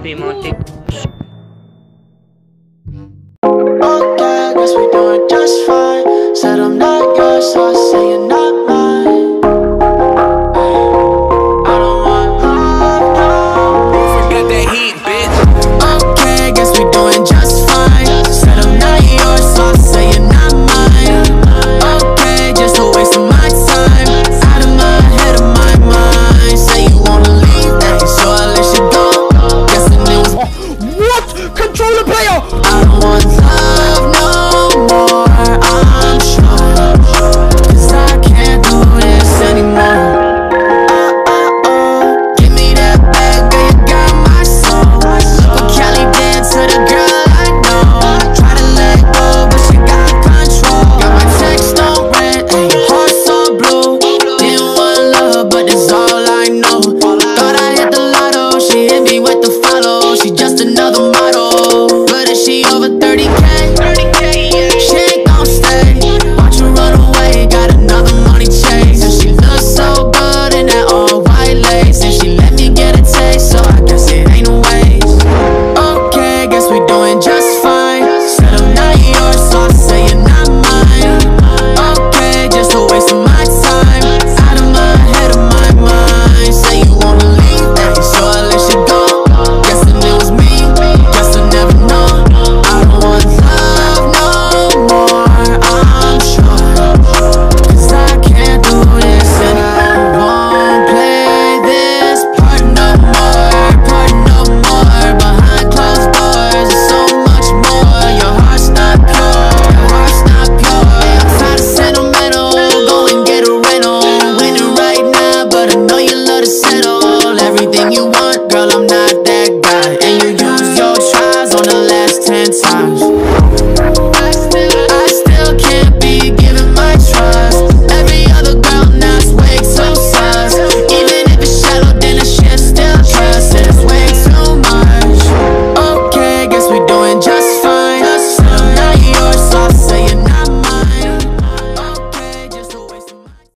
Demontic. Okay, guess we doing just fine. Said I'm not yours, so I say you're not mine. I don't want love no more. Forget that heat, bitch. Okay, guess we doing just fine. Said I'm not yours, so I say you're not mine. Okay, just a waste of my time. Out of my head, of my mind. Say you wanna leave, so I let you go. Guessing it was What? Controller player! I don't want love no more, I'm sure, 'cause I can't do this anymore. Give me that bag, girl, you got my soul. But Cali dance to the girl I know. Try to let go, but she got control. Got my text on red, heart so blue. Didn't want love, but it's all I know. Thought I hit the lotto, she hit me with the follow. She just another